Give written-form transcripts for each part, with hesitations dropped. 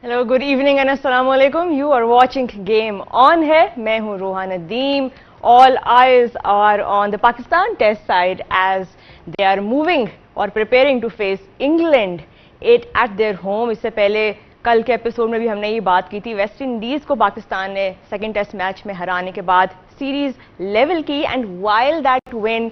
Hello, good evening and अस्सलाम वालेकुम। You are watching Game on है। मैं हूं Roha Nadeem. All eyes are on the Pakistan test side as they are moving और preparing to face England it at their home. इससे पहले कल के एपिसोड में भी हमने ये बात की थी। वेस्ट इंडीज को पाकिस्तान ने सेकेंड टेस्ट मैच में हराने के बाद सीरीज लेवल की, and while that win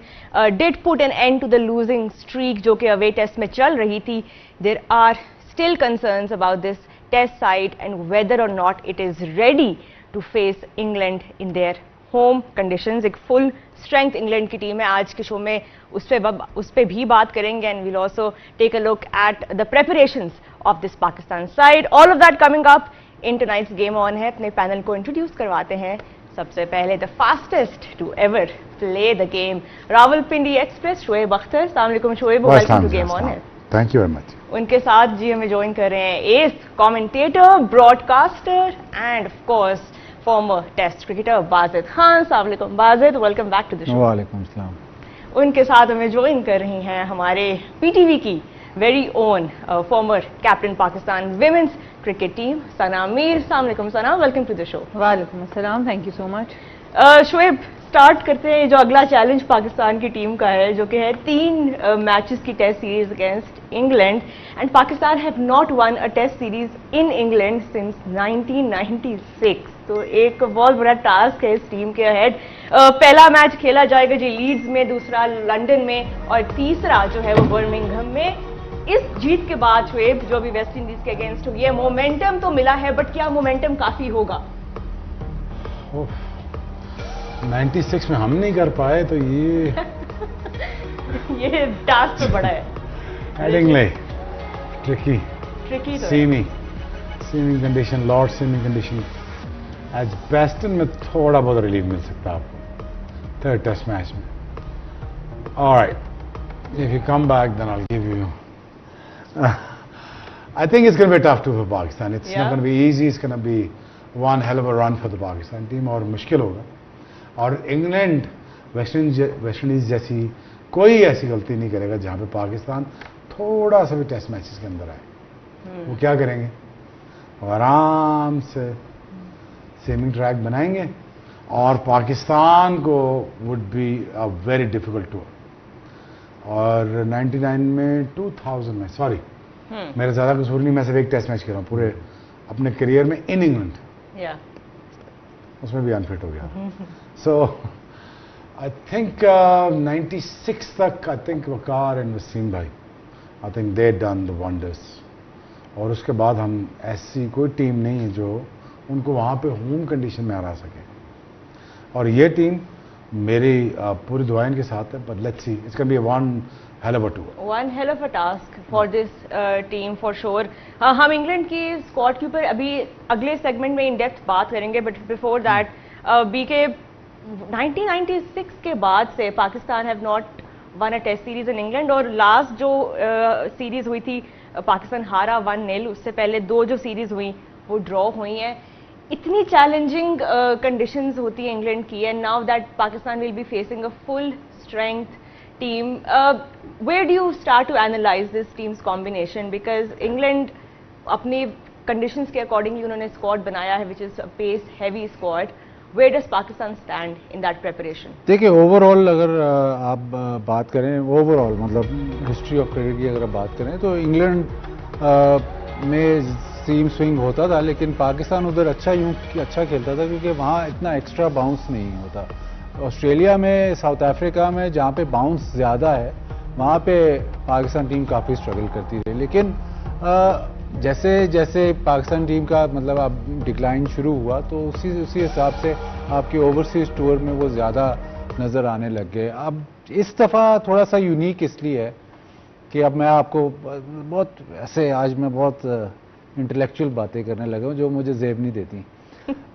did put an end to the losing streak जो कि अवे टेस्ट में चल रही थी, there are still concerns about this test side and whether or not it is ready to face England in their home conditions. एक full strength England की team है। आज के शो में उस पे भी बात करेंगे, and we'll also take a look at the preparations of this Pakistan side. All of that coming up in tonight's game on है। अपने पैनल को इंट्रोड्यूस करवाते हैं। सबसे पहले the fastest to ever play the game, Rawalpindi express, Shoaib Akhtar. अस्सलाम वालेकुम Shoaib, welcome to Game on है। Thank you very much. उनके साथ जी हमें ज्वाइन कर रहे हैं as commentator, broadcaster and of course former test cricketer Bazid Khan. अस्सलाम वालेकुम Bazid, welcome back to the show. वालेकुम सलाम। उनके साथ हमें ज्वाइन कर रही हैं हमारे पीटीवी की very own former captain Pakistan women's cricket team Sana Mir. अस्सलाम वालेकुम Sana, welcome to the show. वालेकुम अस्सलाम, thank you so much. Shoaib, start करते हैं। जो अगला चैलेंज पाकिस्तान की टीम का है, जो कि है 3 मैचेस की test series against England, and Pakistan have not won a test series in England since 1996। तो एक बहुत बड़ा टास्क है इस टीम के अहेड। पहला मैच खेला जाएगा जी लीड्स में, दूसरा लंदन में और तीसरा जो है वो बर्मिंघम में। इस जीत के बाद शोएब, जो अभी वेस्ट इंडीज के अगेंस्ट हुई है, मोमेंटम तो मिला है, बट क्या मोमेंटम काफी होगा? 96 में हम नहीं कर पाए तो ये ये टास्क तो बड़ा है। हेडिंगले ट्रिकी ट्रिकी तो seaming condition, Lord seaming condition. Edgbaston में थोड़ा बहुत रिलीफ मिल सकता है आपको थर्ड टेस्ट मैच में। Alright, if you come back then I will give you I think it's going to be tough for Pakistan. It's not going to be easy. It's going to be one hell of a run for the Pakistan team और मुश्किल होगा। और England West Indies जैसी कोई ऐसी गलती नहीं करेगा जहां पे पाकिस्तान थोड़ा सा भी टेस्ट मैचेस के अंदर आए। वो क्या करेंगे, वो आराम से सेमिंग ट्रैक बनाएंगे और पाकिस्तान को would be a very difficult tour. और 99 में 2000 में सॉरी मेरा ज़्यादा कसूर नहीं, मैं सिर्फ एक टेस्ट मैच खेल रहा हूँ पूरे अपने करियर में इन इंग्लैंड, उसमें भी अनफिट हो गया। सो आई थिंक 96 तक I think Waqar and Wasim भाई, I think they done the wonders. और उसके बाद हम ऐसी कोई टीम नहीं है जो उनको वहाँ पे होम कंडीशन में हरा सके। और ये टीम मेरी पूरी दुआएं के साथ है, but let's see, it's can be one hell of a tour, one hell of a task for this team for sure. हम इंग्लैंड की स्क्वाड के ऊपर अभी अगले सेगमेंट में इन डेप्थ बात करेंगे, बट बिफोर दैट बीके 1996 के बाद से Pakistan have not won a test series in England. और लास्ट जो सीरीज हुई थी पाकिस्तान हारा 1-0, उससे पहले 2 जो सीरीज हुई वो ड्रॉ हुई हैं। इतनी चैलेंजिंग कंडीशंस होती है इंग्लैंड की, and now that Pakistan will be facing a full strength team. Where do you start to analyze this team's combination? Because England अपनी conditions के accordingly उन्होंने squad बनाया है, which is a pace heavy squad. Where does Pakistan stand in that preparation? देखिए overall अगर आप बात करें, ओवरऑल मतलब हिस्ट्री ऑफ क्रिकेट की अगर बात करें तो इंग्लैंड में सीम स्विंग होता था, लेकिन पाकिस्तान उधर अच्छा खेलता था क्योंकि वहाँ इतना एक्स्ट्रा बाउंस नहीं होता। ऑस्ट्रेलिया में, साउथ अफ्रीका में जहाँ पे बाउंस ज़्यादा है वहाँ पे पाकिस्तान टीम काफ़ी स्ट्रगल करती रही। लेकिन जैसे जैसे पाकिस्तान टीम का मतलब अब डिक्लाइन शुरू हुआ तो उसी हिसाब से आपके ओवरसीज टूर में वो ज़्यादा नज़र आने लग गए। अब इस दफ़ा थोड़ा सा यूनिक इसलिए है कि अब मैं आपको बहुत ऐसे आज मैं बहुत इंटेलेक्चुअल बातें करने लगा हूँ जो मुझे जेब नहीं देती।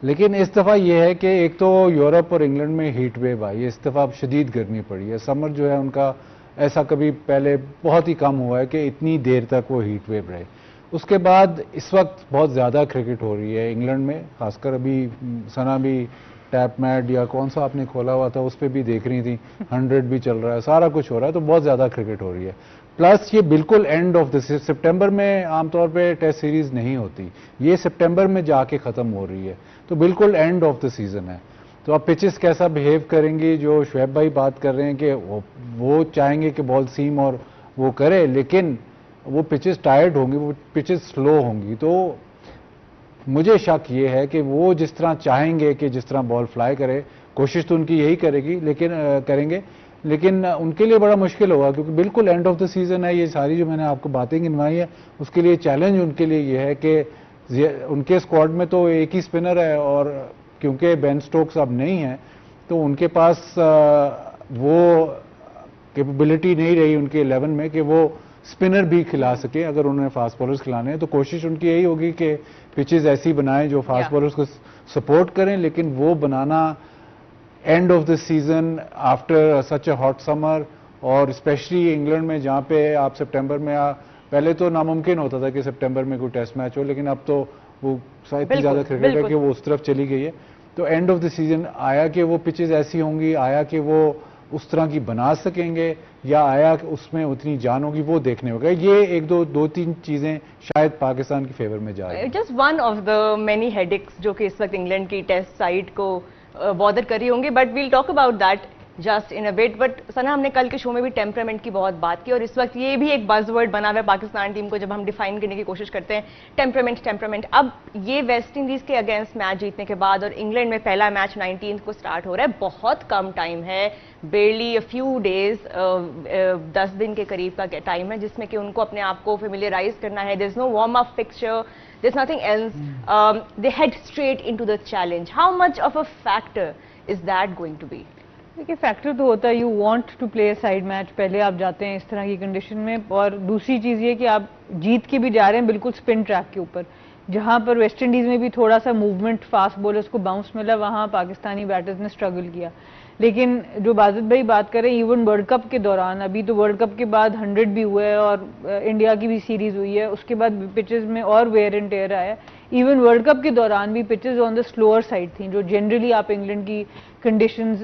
लेकिन इस दफ़ा ये है कि एक तो यूरोप और इंग्लैंड में हीट वेव आई है, इस दफ़ा अब शदीद गर्मी पड़ी है। समर जो है उनका ऐसा कभी पहले बहुत ही कम हुआ है कि इतनी देर तक वो हीट वेव रहे। उसके बाद इस वक्त बहुत ज़्यादा क्रिकेट हो रही है इंग्लैंड में, खासकर अभी सना भी टैप मैट या कौन सा आपने खोला हुआ था उस पर भी देख रही थी, 100 भी चल रहा है, सारा कुछ हो रहा है, तो बहुत ज़्यादा क्रिकेट हो रही है। प्लस ये बिल्कुल एंड ऑफ द सितंबर में आमतौर पे टेस्ट सीरीज नहीं होती, ये सितंबर में जाके खत्म हो रही है, तो बिल्कुल एंड ऑफ द सीजन है। तो अब पिचेस कैसा बिहेव करेंगी, जो शुएब भाई बात कर रहे हैं कि वो चाहेंगे कि बॉल सीम और वो करे, लेकिन वो पिचेस टायर्ड होंगी, वो पिचेस स्लो होंगी। तो मुझे शक ये है कि वो जिस तरह चाहेंगे कि जिस तरह बॉल फ्लाई करे, कोशिश तो उनकी यही करेंगे, लेकिन उनके लिए बड़ा मुश्किल होगा, क्योंकि बिल्कुल एंड ऑफ द सीजन है। ये सारी जो मैंने आपको बातें गिनवाई है, उसके लिए चैलेंज उनके लिए ये है कि उनके स्क्वाड में तो एक ही स्पिनर है, और क्योंकि बेन स्टोक्स अब नहीं है, तो उनके पास वो कैपेबिलिटी नहीं रही उनके 11 में कि वो स्पिनर भी खिला सके। अगर उन्होंने फास्ट बॉलर्स खिलाने हैं तो कोशिश उनकी यही होगी कि पिचेस ऐसी बनाएं जो फास्ट बॉलर्स को सपोर्ट करें, लेकिन वो बनाना end of the season after such a hot summer, और स्पेशली इंग्लैंड में जहाँ पे आप सितंबर में पहले तो नामुमकिन होता था कि सितंबर में कोई टेस्ट मैच हो, लेकिन अब तो वो इतनी ज़्यादा क्रिकेट है कि वो उस तरफ चली गई है। तो एंड ऑफ द सीजन आया कि वो पिचेस ऐसी होंगी, आया कि वो उस तरह की बना सकेंगे, या आया कि उसमें उतनी जान होगी, वो देखने होगा। ये एक दो तीन चीज़ें शायद पाकिस्तान की फेवर में जा रही हैं। Just one of the many headaches जो कि इस वक्त इंग्लैंड की टेस्ट साइड को बॉदर कर रही होंगी, but we'll talk about that just in a bit. But Sana, हमने कल के शो में भी टेम्परामेंट की बहुत बात की, और इस वक्त ये भी एक बज़वर्ड बना हुआ है पाकिस्तान टीम को जब हम डिफाइन करने की कोशिश करते हैं, टेम्परामेंट। अब ये वेस्ट इंडीज के अगेंस्ट मैच जीतने के बाद, और इंग्लैंड में पहला मैच 19 को स्टार्ट हो रहा है, बहुत कम टाइम है, बेरली अ फ्यू डेज, 10 दिन के करीब का टाइम है जिसमें कि उनको अपने आप को फेमिलियराइज करना है। There is no warm up fixture, there's nothing else. They head straight into the challenge. How much of a factor is that going to be? देखिए, फैक्टर तो होता है, you want to play side match, पहले आप जाते हैं इस तरह की कंडीशन में, और दूसरी चीज़ ये कि आप जीत के भी जा रहे हैं बिल्कुल स्पिन ट्रैक के ऊपर, जहां पर वेस्ट इंडीज़ में भी थोड़ा सा मूवमेंट, फास्ट बॉलर्स को बाउंस मिला, वहां पाकिस्तानी बैटर्स ने स्ट्रगल किया। लेकिन जो बाजिद भाई बात करें, इवन वर्ल्ड कप के दौरान, अभी तो वर्ल्ड कप के बाद 100 भी हुए हैं, और इंडिया की भी सीरीज हुई है, उसके बाद पिचेस में और वेयर एंड टेयर आया। इवन वर्ल्ड कप के दौरान भी pitches on the slower side थी, जो जनरली आप इंग्लैंड की कंडीशंस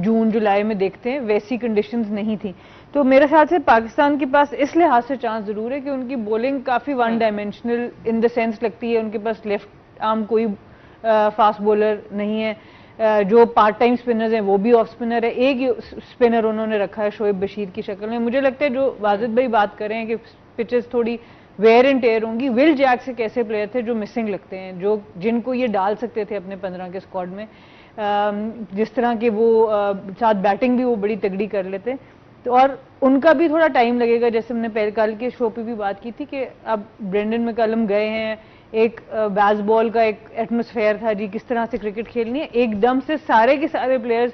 जून जुलाई में देखते हैं, वैसी कंडीशंस नहीं थी। तो मेरे ख्याल से पाकिस्तान के पास इस लिहाज से चांस जरूर है कि उनकी बॉलिंग काफ़ी one dimensional in the sense लगती है, उनके पास लेफ्ट आर्म कोई फास्ट बॉलर नहीं है, जो पार्ट टाइम स्पिनर्स हैं वो भी ऑफ स्पिनर है, एक स्पिनर उन्होंने रखा है शोएब बशीर की शक्ल में। मुझे लगता है जो वाजिद भाई बात कर रहे हैं कि पिचेस थोड़ी वेयर एंड टेयर होंगी, विल जैक्स एक ऐसे प्लेयर थे जो मिसिंग लगते हैं, जो जिनको ये डाल सकते थे अपने 15 के स्क्वाड में, जिस तरह के वो साथ बैटिंग भी वो बड़ी तगड़ी कर लेते, तो और उनका भी थोड़ा टाइम लगेगा। जैसे हमने पहले कल के शो पे भी बात की थी कि अब ब्रेंडन मैकलम गए हैं, एक बेसबॉल का एक एटमॉस्फेयर था जी, किस तरह से क्रिकेट खेलनी है, एकदम से सारे के सारे प्लेयर्स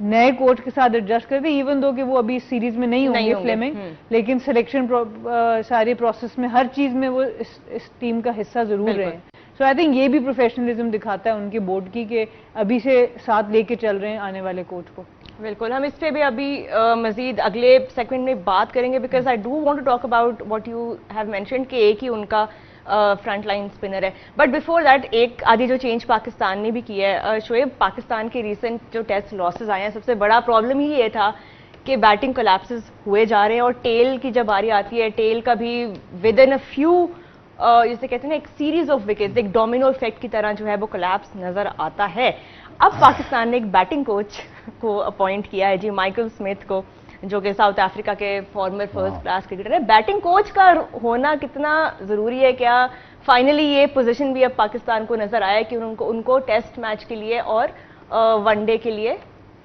नए कोच के साथ एडजस्ट करते, इवन दो कि वो अभी इस सीरीज में नहीं होंगे फ्लेमिंग, लेकिन सिलेक्शन सारे प्रोसेस में हर चीज में वो इस टीम का हिस्सा जरूर रहे हैं। सो आई थिंक ये भी प्रोफेशनलिज्म दिखाता है उनके बोर्ड की कि अभी से साथ लेके चल रहे हैं आने वाले कोच को। बिल्कुल, हम इस पे भी अभी मजीद अगले सेगमेंट में बात करेंगे, because I do want to talk about what you have mentioned कि एक ही उनका फ्रंट लाइन स्पिनर है। बट बिफोर दैट एक आधी जो चेंज पाकिस्तान ने भी किया है, शोएब, पाकिस्तान के रिसेंट जो टेस्ट लॉसेज आए हैं, सबसे बड़ा प्रॉब्लम ही ये था कि बैटिंग कोलैप्सेस हुए जा रहे हैं, और टेल की जब बारी आती है, टेल का भी विद इन अ फ्यू जिसे कहते हैं ना, एक सीरीज ऑफ विकेट्स, एक डोमिनो इफेक्ट की तरह जो है वो कोलैप्स नजर आता है। अब पाकिस्तान ने एक बैटिंग कोच को अपॉइंट किया है जी, माइकल स्मिथ को, जो कि साउथ अफ्रीका के फॉर्मर फर्स्ट क्लास क्रिकेटर है। बैटिंग कोच का होना कितना जरूरी है? क्या फाइनली ये पोजीशन भी अब पाकिस्तान को नजर आया कि उनको टेस्ट मैच के लिए और वनडे के लिए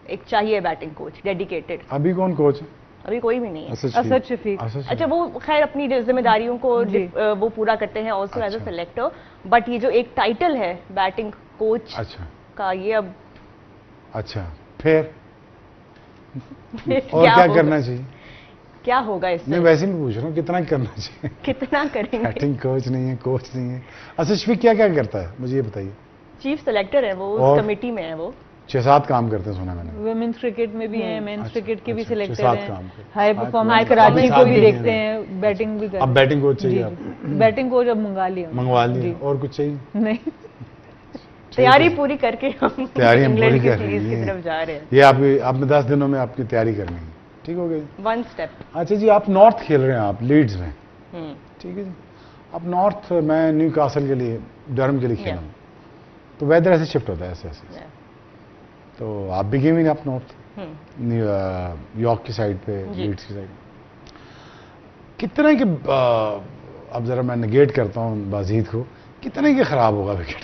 एक चाहिए बैटिंग कोच डेडिकेटेड? अभी कौन कोच है? अभी कोई भी नहीं है। असद शफीक। अच्छा, वो खैर अपनी जिम्मेदारियों को वो पूरा करते हैं also as a selector, but ये जो एक टाइटल है बैटिंग कोच का, ये अब अच्छा फिर और क्या करना चाहिए? क्या होगा इससे? मैं वैसे नहीं पूछ रहा हूँ, कितना करना चाहिए? कितना करेंगे? बैटिंग कोच नहीं है, कोच नहीं है। अच्छा, शफीक क्या क्या करता है, मुझे ये बताइए। चीफ सेलेक्टर है वो, उस कमेटी में है वो। 6-7 काम करते हैं सुना मैंने। वुमेन्स क्रिकेट में भी हैं, मेंस क्रिकेट के भी सिलेक्टर 6-7 हैं, काम हाई परफॉर्मेंस कराची को भी देखते हैं, बैटिंग भी करते हैं। अब बैटिंग कोच चाहिए आपको? बैटिंग कोच अब मंगवा लिया। और कुछ चाहिए? नहीं, तैयारी पूरी करके हम तैयारी इंग्लैंड पूरी की कर सीरीज रही की है। तरफ जा रहे हैं। ये आपने 10 दिनों में आपकी तैयारी करनी है। ठीक हो गया। One step. अच्छा जी, आप नॉर्थ खेल रहे हैं, आप लीड्स में, ठीक है जी। अब नॉर्थ, मैं न्यू कासल के लिए, डरहम के लिए खेला हूँ, तो वेदर ऐसे शिफ्ट होता है ऐसे ऐसे। तो आप भी गेमिंग आप नॉर्थ, यॉर्क की साइड पे, लीड्स की साइड, कितने के अब जरा मैं निगेट करता हूँ बाजीद को, कितने के खराब होगा विकेट?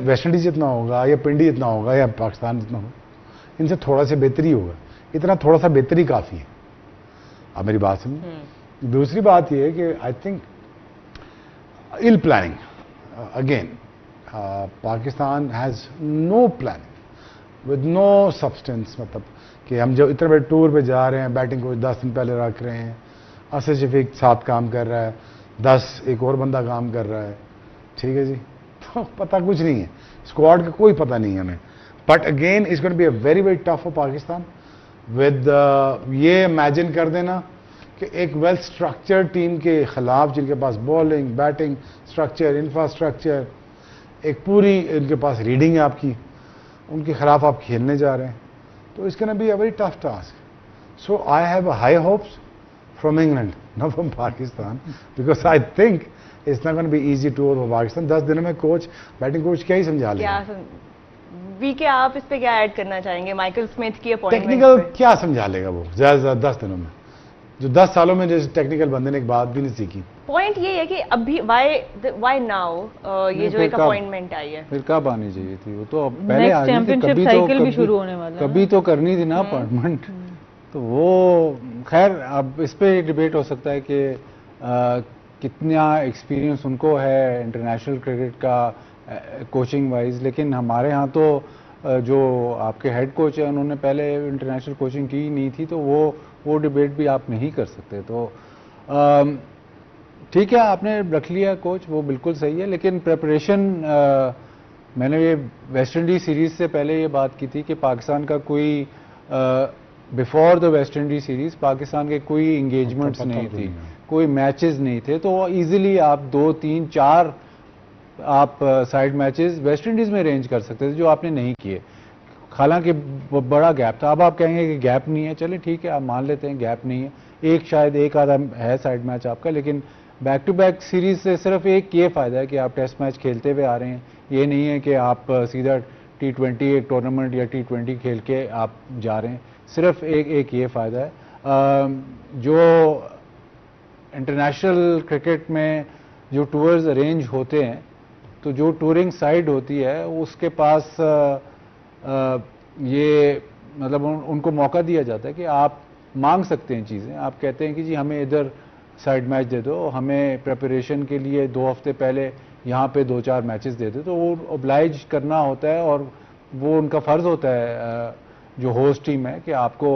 वेस्ट इंडीज जितना होगा या पिंडी जितना होगा या पाकिस्तान जितना होगा, इनसे थोड़ा सा बेहतरी होगा, इतना थोड़ा सा बेहतरी काफ़ी है। आप मेरी बात समझ। दूसरी बात यह है कि I think ill planning again, Pakistan has no planning with no substance, मतलब कि हम जो इतने बड़े टूर पे जा रहे हैं, बैटिंग कोच 10 दिन पहले रख रहे हैं, असद शफीक साथ काम कर रहा है, 10 एक और बंदा काम कर रहा है, ठीक है जी। तो पता कुछ नहीं है, स्क्वाड का कोई पता नहीं है हमें। But again it's going to be a very very tough for Pakistan with ये इमेजिन कर देना कि एक वेल स्ट्रक्चर्ड टीम के खिलाफ, जिनके पास बॉलिंग, बैटिंग स्ट्रक्चर, इंफ्रास्ट्रक्चर, एक पूरी इनके पास रीडिंग है आपकी, उनके खिलाफ आप खेलने जा रहे हैं, तो it's going to be a very tough task. So I have high hopes from England, not from Pakistan, because I think it's not going to be easy tour for Pakistan. 10 दिनों में कोच, बैटिंग कोच क्या ही समझा लेगा? VK आप इस पे क्या add करना चाहेंगे माइकल स्मिथ की अपॉइंटमेंट? टेक्निकल क्या समझा लेगा वो ज्यादा से ज्यादा 10 दिनों में, जो 10 सालों में जैसे टेक्निकल बंदे ने एक बात भी नहीं सीखी। पॉइंट ये है कि अभी व्हाई नाउ ये जो एक अपॉइंटमेंट आई है, फिर कब आनी चाहिए थी? वो तो पहले आ गई थी, चैंपियनशिप साइकिल भी शुरू होने वाला है, कभी तो करनी थी ना अपॉइंटमेंट। तो वो खैर अब इस पे डिबेट हो सकता है कि कितना एक्सपीरियंस उनको है इंटरनेशनल क्रिकेट का कोचिंग वाइज, लेकिन हमारे यहाँ तो जो आपके हेड कोच है उन्होंने पहले इंटरनेशनल कोचिंग की नहीं थी, तो वो डिबेट भी आप नहीं कर सकते। तो ठीक है, आपने रख लिया कोच, वो बिल्कुल सही है, लेकिन प्रिपरेशन मैंने ये वेस्ट इंडीज सीरीज से पहले ये बात की थी कि पाकिस्तान का कोई before the West Indies series Pakistan के कोई इंगेजमेंट्स नहीं थी, कोई मैचेस नहीं थे, तो इजीली आप 2, 3, 4 आप साइड मैचेस वेस्ट इंडीज में अरेंज कर सकते थे, जो आपने नहीं किए। हालांकि बड़ा गैप था। अब आप कहेंगे कि गैप नहीं है, चले ठीक है, आप मान लेते हैं गैप नहीं है, एक शायद एक आधा है साइड मैच आपका, लेकिन बैक टू बैक सीरीज से सिर्फ एक ये फायदा है कि आप टेस्ट मैच खेलते हुए आ रहे हैं। ये नहीं है कि आप सीधा T20 एक टूर्नामेंट या T20 खेल के आप जा रहे हैं, सिर्फ एक ये फ़ायदा है। जो इंटरनेशनल क्रिकेट में जो टूर्स अरेंज होते हैं, तो जो टूरिंग साइड होती है उसके पास ये मतलब उनको मौका दिया जाता है कि आप मांग सकते हैं चीज़ें। आप कहते हैं कि जी हमें इधर साइड मैच दे दो, हमें प्रिपरेशन के लिए 2 हफ्ते पहले यहाँ पे 2-4 मैचेस दे दो, तो वो ओब्लाइज करना होता है और वो उनका फ़र्ज़ होता है जो होस्ट टीम है कि आपको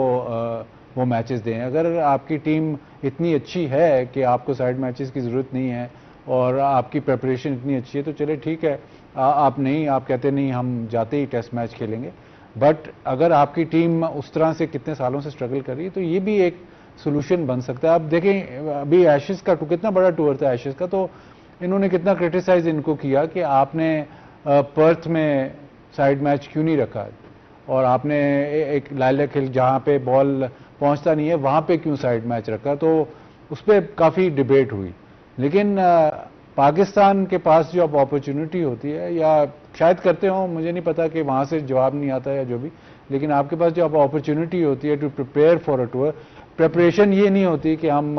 वो मैचेस दें। अगर आपकी टीम इतनी अच्छी है कि आपको साइड मैचेस की ज़रूरत नहीं है और आपकी प्रिपरेशन इतनी अच्छी है, तो चले ठीक है, आप कहते नहीं हम जाते ही टेस्ट मैच खेलेंगे। बट अगर आपकी टीम उस तरह से कितने सालों से स्ट्रगल कर रही है, तो ये भी एक सोल्यूशन बन सकता है। आप देखें अभी एशेज़ का कितना बड़ा टूर था एशेज़ का, तो इन्होंने कितना क्रिटिसाइज इनको किया कि आपने पर्थ में साइड मैच क्यों नहीं रखा, और आपने एक लाइलैक हिल जहाँ पे बॉल पहुँचता नहीं है वहाँ पे क्यों साइड मैच रखा। तो उस पर काफ़ी डिबेट हुई। लेकिन पाकिस्तान के पास जो अब अपॉर्चुनिटी होती है, या शायद करते हो, मुझे नहीं पता कि वहाँ से जवाब नहीं आता या जो भी, लेकिन आपके पास जो अब अपॉर्चुनिटी होती है to prepare for a tour, preparation ये नहीं होती कि हम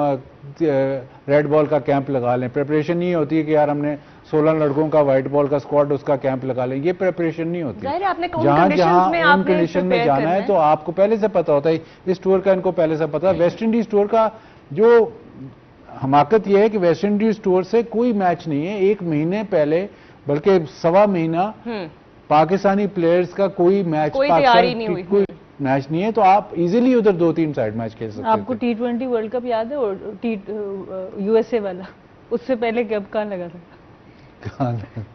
रेड बॉल का कैंप लगा लें, प्रिपरेशन ये होती है कि यार हमने 16 लड़कों का वाइट बॉल का स्क्वाड उसका कैंप लगा लें, ये प्रिपरेशन नहीं होती। जहाँ जहाँ उन कंडीशन में जाना है तो आपको पहले से पता होता है। इस टूर का इनको पहले से पता। वेस्ट इंडीज टूर का जो हमाकत यह है कि वेस्ट इंडीज टूर से कोई मैच नहीं है, 1 महीने पहले बल्कि 1.25 महीना पाकिस्तानी प्लेयर्स का कोई मैच, कोई तैयारी नहीं हुई, कोई मैच नहीं है, तो आप इजीली उधर 2-3 साइड मैच खेल सकते हैं। आपको T20 वर्ल्ड कप याद है, और USA वाला, उससे पहले कब कहाँ लगा था?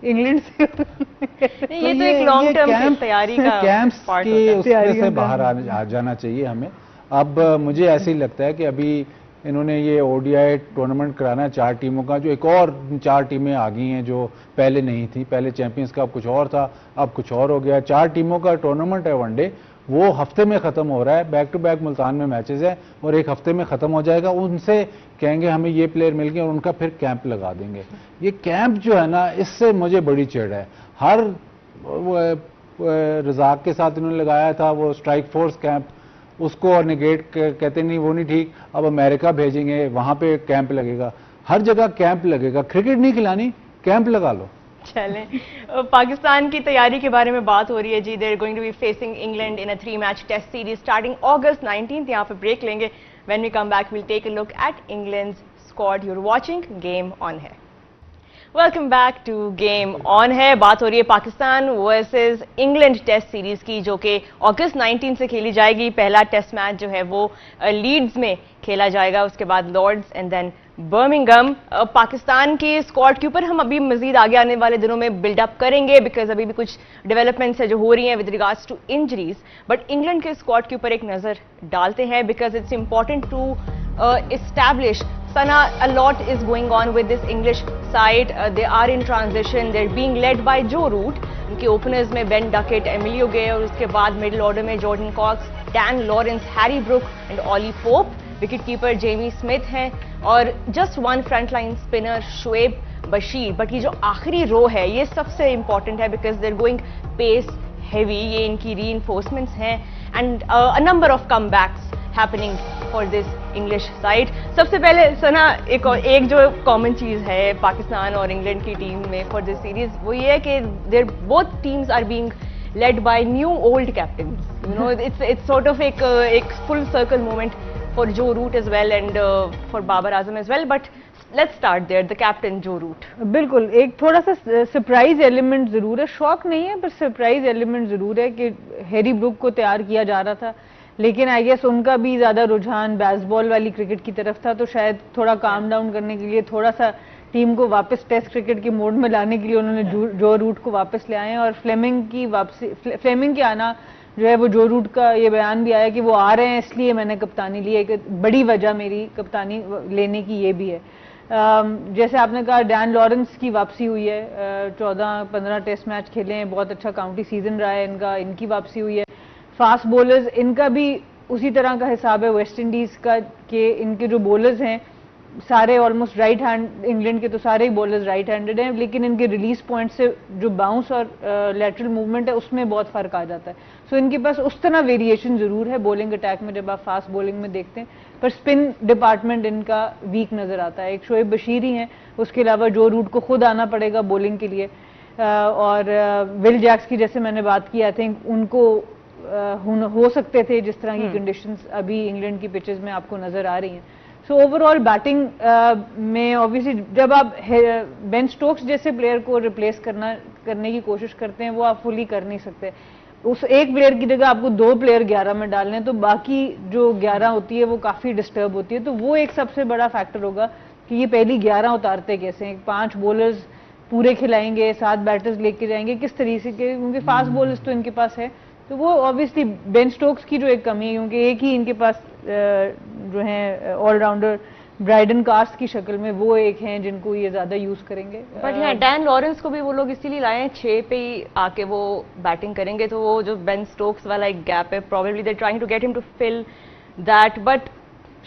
इंग्लैंड से। ये तो एक लॉन्ग टर्म तैयारी का कैंप्स की उसमें से बाहर आ जाना चाहिए हमें। अब मुझे ऐसे ही लगता है कि अभी इन्होंने ये ODI टूर्नामेंट कराना है 4 टीमों का, जो एक और 4 टीमें आ गई हैं जो पहले नहीं थी। पहले चैंपियंस कप कुछ और था, अब कुछ और हो गया। 4 टीमों का टूर्नामेंट है वनडे, वो हफ्ते में ख़त्म हो रहा है, बैक टू बैक मुल्तान में मैचेस है और एक हफ्ते में ख़त्म हो जाएगा। उनसे कहेंगे हमें ये प्लेयर मिल गए और उनका फिर कैंप लगा देंगे। ये कैंप जो है ना, इससे मुझे बड़ी चिढ़ है। हर रजाक के साथ इन्होंने लगाया था वो स्ट्राइक फोर्स कैंप, उसको और निगेट कहते नहीं, वो नहीं ठीक। अब अमेरिका भेजेंगे, वहां पे कैंप लगेगा, हर जगह कैंप लगेगा। क्रिकेट नहीं खिलानी, कैंप लगा लो। चलें, पाकिस्तान की तैयारी के बारे में बात हो रही है जी। They are going to be facing England in a 3-मैच test series starting August 19th। यहाँ पे ब्रेक लेंगे। When we come back will take a look at England's squad. You are watching Game on है। Welcome back to Game on है। बात हो रही है Pakistan versus England test series की, जो कि August 19 से खेली जाएगी। पहला टेस्ट मैच जो है वो लीड्स में खेला जाएगा, उसके बाद Lord's and then Birmingham. Pakistan की स्क्वाड के ऊपर हम अभी मजीद आगे आने वाले दिनों में बिल्डअप करेंगे, बिकॉज अभी भी कुछ डेवलपमेंट्स है जो हो रही हैं with regards to injuries. But England के स्क्वाड के ऊपर एक नजर डालते हैं, because it's important to establish Sana, a lot is going on with this English side. They are in transition. They're being led by Joe Root. उनके openers में Ben Duckett, Emilio Gay, और उसके बाद मिडिल ऑर्डर में Jordan Cox, Dan Lawrence, Harry Brook and Ollie Pope. Wicket keeper Jamie Smith हैं और just one frontline spinner Shoaib Bashir. But ये जो आखिरी रो है ये सबसे इंपॉर्टेंट है, because they're going pace heavy. ये इनकी रीइंफोर्समेंट्स हैं and a number of comebacks happening for this English side. सबसे पहले सना, एक जो कॉमन चीज है पाकिस्तान और इंग्लैंड की टीम में फॉर दिस सीरीज, वो ये है कि there both teams are being led by new old captains. You know, it's sort of एक full circle moment for Joe Root as well and for Babar Azam as well. But let's start there, the captain Joe Root. बिल्कुल, एक थोड़ा सा surprise element जरूर है, शौक नहीं है पर सरप्राइज एलिमेंट जरूर है कि हैरी ब्रुक को तैयार किया जा रहा था, लेकिन आई गेस उनका भी ज्यादा रुझान बेसबॉल वाली क्रिकेट की तरफ था, तो शायद थोड़ा काम डाउन करने के लिए, थोड़ा सा टीम को वापस टेस्ट क्रिकेट के मोड में लाने के लिए उन्होंने जो रूट को वापस ले आए। और फ्लेमिंग की वापसी, फ्लेमिंग के आना जो है वो जो रूट का ये बयान भी आया कि वो आ रहे हैं इसलिए मैंने कप्तानी ली है। एक बड़ी वजह मेरी कप्तानी लेने की ये भी है। जैसे आपने कहा, डैन लॉरेंस की वापसी हुई है, 14-15 टेस्ट मैच खेले हैं, बहुत अच्छा काउंटी सीजन रहा है इनका, इनकी वापसी हुई है। फास्ट बॉलर्स, इनका भी उसी तरह का हिसाब है वेस्ट इंडीज का कि इनके जो बॉलर्स हैं सारे ऑलमोस्ट राइट हैंड, इंग्लैंड के तो सारे ही बॉलर्स राइट हैंडेड हैं, लेकिन इनके रिलीज पॉइंट से जो बाउंस और लेटरल मूवमेंट है उसमें बहुत फर्क आ जाता है। सो इनके पास उस तरह वेरिएशन जरूर है बॉलिंग अटैक में जब आप फास्ट बॉलिंग में देखते हैं, पर स्पिन डिपार्टमेंट इनका वीक नजर आता है। एक शोएब बशीर ही हैं, उसके अलावा जो रूट को खुद आना पड़ेगा बॉलिंग के लिए, और विल जैक्स की जैसे मैंने बात की, आई थिंक उनको हो सकते थे जिस तरह की कंडीशंस अभी इंग्लैंड की पिचेस में आपको नजर आ रही हैं। सो ओवरऑल बैटिंग में ऑब्वियसली जब आप बेन स्टोक्स जैसे प्लेयर को रिप्लेस करने की कोशिश करते हैं, वो आप फुली कर नहीं सकते। उस एक प्लेयर की जगह आपको 2 प्लेयर 11 में डालने, तो बाकी जो 11 होती है वो काफी डिस्टर्ब होती है। तो वो एक सबसे बड़ा फैक्टर होगा कि ये पहली 11 उतारते कैसे हैं। 5 बॉलर्स पूरे खिलाएंगे, 7 बैटर्स लेके जाएंगे, किस तरीके के, क्योंकि फास्ट बॉलर्स तो इनके पास है। तो वो ऑब्वियसली बेन स्टोक्स की जो एक कमी है, क्योंकि एक ही इनके पास जो है ऑलराउंडर ब्राइडन कार्स की शक्ल में वो एक हैं जिनको ये ज्यादा यूज करेंगे। बट यहाँ डैन लॉरेंस को भी वो लोग इसीलिए लाए हैं, 6 पे ही आके वो बैटिंग करेंगे, तो वो जो बेन स्टोक्स वाला एक गैप है, probably they trying to get him to fill that. But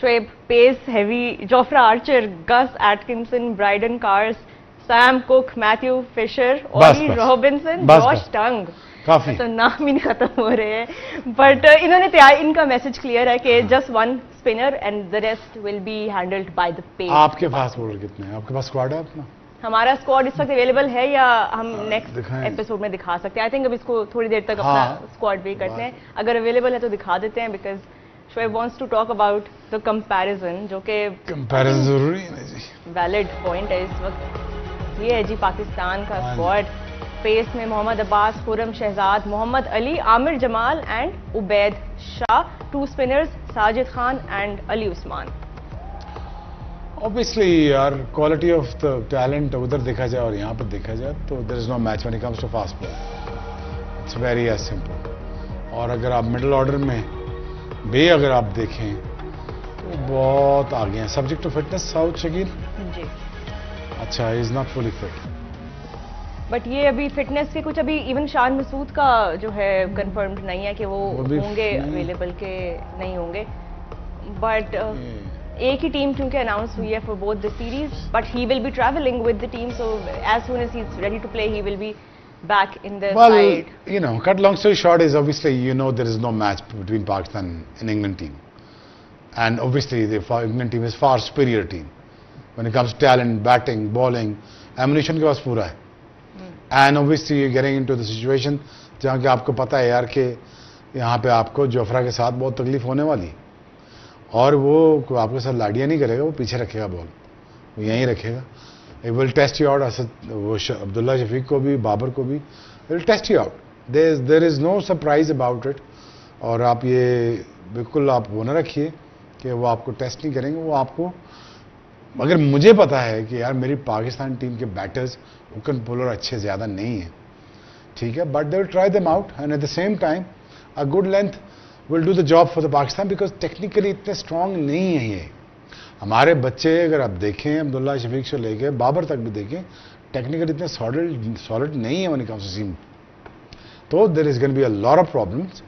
Shoaib pace heavy, Jofra Archer, Gus Atkinson, Brydon Carse, Sam Cook, Matthew Fisher, Ollie Robinson, Josh Tongue, काफी तो नाम ही नहीं खत्म हो रहे हैं। बट इन्होंने इनका मैसेज क्लियर है कि just one spinner and the rest will be handled by the pace. आपके पास बॉलर कितने हैं? आपके पास स्क्वाड है अपना? हमारा स्क्वाड इस वक्त अवेलेबल है या हम नेक्स्ट एपिसोड में दिखा सकते हैं? आई थिंक अब इसको थोड़ी देर तक अपना स्क्वाड भी करते हैं, अगर अवेलेबल है तो दिखा देते हैं, because Shoaib wants to talk about the comparison, जो कि कंपैरिजन जरूरी है ना जी, वैलिड पॉइंट है इस वक्त। ये है जी पाकिस्तान का स्क्वाड। पेस में Mohammad Abbas, Khurram Shahzad, Mohammad Ali, Aamir Jamal and Ubaid Shah. 2 spinners Sajid Khan and Ali Usman. Obviously यार, क्वालिटी ऑफ द टैलेंट उधर देखा जाए और यहाँ पर देखा जाए तो there is no match when it comes to fast ball. It's very as simple. और अगर आप मिडिल ऑर्डर में भी अगर आप देखें तो बहुत आगे हैं। Subject to fitness Saud Shakeel ji, अच्छा, is not fully fit. But ये अभी फिटनेस के कुछ अभी इवन शान मसूद का जो है कंफर्म्ड नहीं है कि वो भी होंगे अवेलेबल के नहीं होंगे, बट एक ही टीम क्योंकि अनाउंस हुई है for both the series, but he will be travelling with the team, so as soon as he is ready to play he will be back in the Well, side. you know, cut long story short is obviously, you know, there is no match between Pakistan and England team. And obviously, the England team is far superior team. When it comes to talent, batting, bowling, ammunition के पास पूरा है. And obviously, you're getting into the situation जहाँ कि आपको पता है यार कि यहाँ पे आपको जोफ्रा के साथ बहुत तकलीफ होने वाली. और वो आपके साथ लाडिया नहीं करेगा, वो पीछे रखेगा बॉल, वो यहीं रखेगा. It will test you out. वो अब्दुल्ला शफीक को भी, बाबर को भी, it will test you out. There is no surprise about it. और आप ये बिल्कुल आप वो ना रखिए कि वो आपको टेस्ट नहीं करेंगे. वो आपको, अगर मुझे पता है कि यार मेरी पाकिस्तान टीम के बैटर्स ओपन बॉलर अच्छे ज़्यादा नहीं हैं, ठीक है, but they will try them out and at the same time a good length will do the job for the Pakistan, because technically इतने स्ट्रांग नहीं है ये. हमारे बच्चे अगर आप देखें, अब्दुल्ला शफीक से लेके बाबर तक भी देखें, टेक्निकल इतने सॉलिड नहीं है when it comes to team. तो there is going to be a lot of problems.